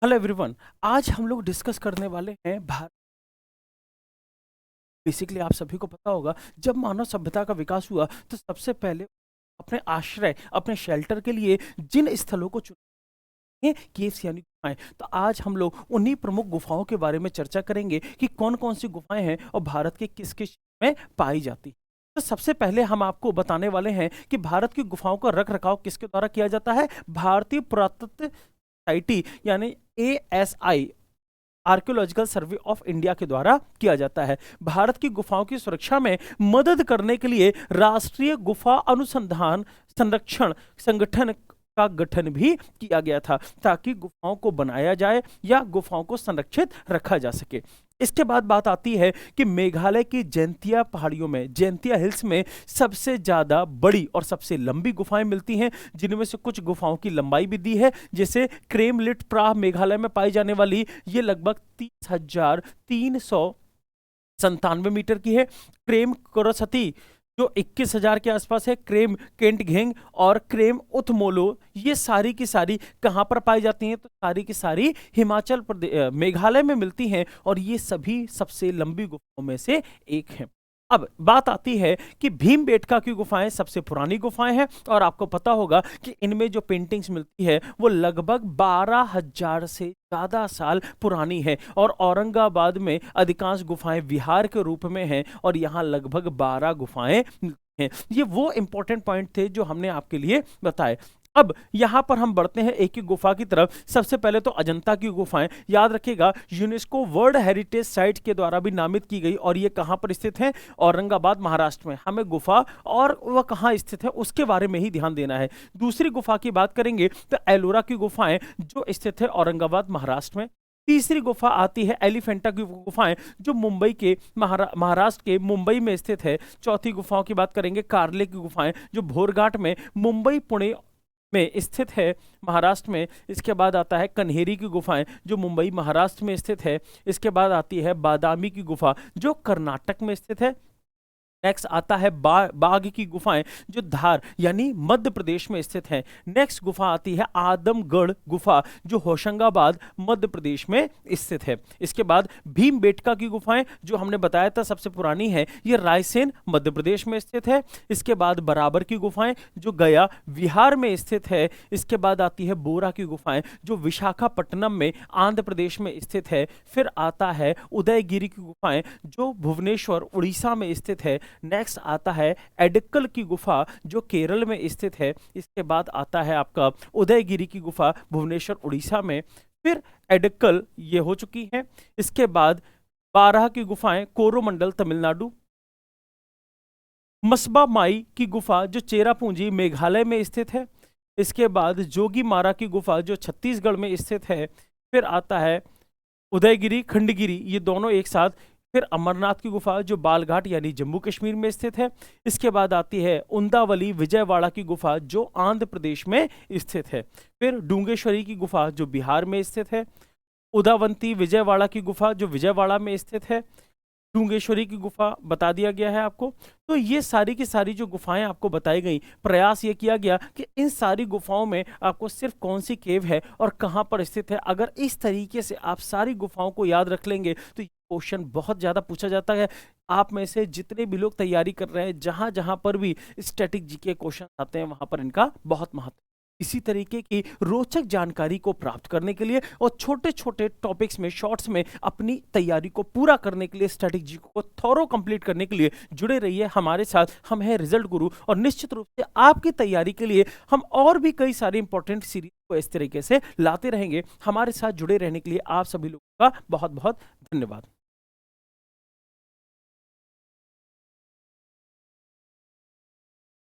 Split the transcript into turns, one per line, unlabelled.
Hello everyone. आज हम लोग डिस्कस करने वाले हैं भारत। बेसिकली आप सभी को पता होगा, जब मानव सभ्यता का विकास हुआ तो सबसे पहले अपने आश्रय, अपने शेल्टर के लिए जिन स्थलों को चुने केव्स यानी गुफाएं। तो आज हम लोग उन्हीं प्रमुख गुफाओं के बारे में चर्चा करेंगे कि कौन कौन सी गुफाएं हैं और भारत के किस किस क्षेत्र में पाई जाती। तो सबसे पहले हम आपको बताने वाले हैं कि भारत की गुफाओं का रख रखाव किसके द्वारा किया जाता है। भारतीय पुरातत्व सोसाइटी यानी ASI, archaeological survey of India के द्वारा किया जाता है। भारत की गुफाओं की सुरक्षा में मदद करने के लिए राष्ट्रीय गुफा अनुसंधान संरक्षण संगठन का गठन भी किया गया था, ताकि गुफाओं को बनाया जाए या गुफाओं को संरक्षित रखा जा सके। इसके बाद बात आती है कि मेघालय की जैंतिया पहाड़ियों में, जैंतिया हिल्स में सबसे ज्यादा बड़ी और सबसे लंबी गुफाएं मिलती हैं, जिनमें से कुछ गुफाओं की लंबाई भी दी है। जैसे क्रेमलिट प्राह मेघालय में पाई जाने वाली ये लगभग 30,397 मीटर की है। क्रेम कोरसती जो 21,000 के आसपास है। क्रेम केंट घेंग और क्रेम उथमोलो, ये सारी की सारी कहां पर पाई जाती हैं? तो सारी की सारी हिमाचल प्रदेश मेघालय में मिलती हैं, और ये सभी सबसे लंबी गुफाओं में से एक है। अब बात आती है कि भीमबेटका की गुफाएं सबसे पुरानी गुफाएं हैं, और आपको पता होगा कि इनमें जो पेंटिंग्स मिलती है वो लगभग 12,000 से ज्यादा साल पुरानी है। और औरंगाबाद में अधिकांश गुफाएं विहार के रूप में हैं, और यहाँ लगभग 12 गुफाएं मिलती हैं। ये वो इंपॉर्टेंट पॉइंट थे जो हमने आपके लिए बताए। अब यहां पर हम बढ़ते हैं एक एक गुफा की तरफ। सबसे पहले तो अजंता की गुफाएं, याद रखिएगा यूनेस्को वर्ल्ड हेरिटेज साइट के द्वारा भी नामित की गई, और ये कहां पर स्थित है? औरंगाबाद महाराष्ट्र में। हमें गुफा और वह कहां स्थित है उसके बारे में ही ध्यान देना है। दूसरी गुफा की बात करेंगे तो एलोरा की गुफाएं जो स्थित है औरंगाबाद महाराष्ट्र में। तीसरी गुफा आती है एलिफेंटा की गुफाएं जो मुंबई के महाराष्ट्र के मुंबई में स्थित है। चौथी गुफाओं की बात करेंगे कार्ले की गुफाएं जो भोरघाट में मुंबई पुणे में स्थित है महाराष्ट्र में। इसके बाद आता है कन्हेरी की गुफाएं जो मुंबई महाराष्ट्र में स्थित है। इसके बाद आती है बादामी की गुफा जो कर्नाटक में स्थित है। नेक्स्ट आता है बाघ की गुफाएं जो धार यानी मध्य प्रदेश में स्थित है। नेक्स्ट गुफा आती है आदमगढ़ गुफा जो होशंगाबाद मध्य प्रदेश में स्थित है। इसके बाद भीमबेटका की गुफाएं जो हमने बताया था सबसे पुरानी है, ये रायसेन मध्य प्रदेश में स्थित है। इसके बाद बराबर की गुफाएं जो गया बिहार में स्थित है। इसके बाद आती है बोरा की गुफाएं जो विशाखापट्टनम में आंध्र प्रदेश में स्थित है। फिर आता है उदयगिरी की गुफाएं जो भुवनेश्वर उड़ीसा में स्थित है। नेक्स्ट आता है एडक्कल की गुफा जो केरल में स्थित है। इसके बाद आता है आपका उदयगिरी की गुफा भुवनेश्वर उड़ीसा में। फिर एडक्कल ये हो चुकी है। इसके बाद बारह की गुफाएं कोरोमंडल तमिलनाडु। मसबा माई की गुफा जो चेरापूंजी मेघालय में स्थित है। इसके बाद जोगी मारा की गुफा जो छत्तीसगढ़ में स्थित है। फिर आता है उदयगिरी खंडगिरी, ये दोनों एक साथ। फिर अमरनाथ की गुफा जो बालघाट यानी जम्मू कश्मीर में स्थित है। इसके बाद आती है उंदावली विजयवाड़ा की गुफा जो आंध्र प्रदेश में स्थित है। फिर डूंगेश्वरी की गुफा जो बिहार में स्थित है। उदावंती विजयवाड़ा की गुफा जो विजयवाड़ा में स्थित है। डूंगेश्वरी की गुफा बता दिया गया है आपको। तो ये सारी की सारी जो गुफाएं आपको बताई गई, प्रयास ये किया गया कि इन सारी गुफाओं में आपको सिर्फ कौन सी केव है और कहां पर स्थित है। अगर इस तरीके से आप सारी गुफाओं को याद रख लेंगे तो ये क्वेश्चन बहुत ज्यादा पूछा जाता है। आप में से जितने भी लोग तैयारी कर रहे हैं, जहां जहां पर भी स्टैटिक जीके क्वेश्चन आते हैं, वहां पर इनका बहुत महत्व। इसी तरीके की रोचक जानकारी को प्राप्त करने के लिए और छोटे छोटे टॉपिक्स में, शॉर्ट्स में अपनी तैयारी को पूरा करने के लिए, स्ट्रेटेजी को थोरो कंप्लीट करने के लिए जुड़े रहिए हमारे साथ। हम हैं रिजल्ट गुरु, और निश्चित रूप से आपकी तैयारी के लिए हम और भी कई सारी इंपॉर्टेंट सीरीज को इस तरीके से लाते रहेंगे। हमारे साथ जुड़े रहने के लिए आप सभी लोगों का बहुत बहुत धन्यवाद।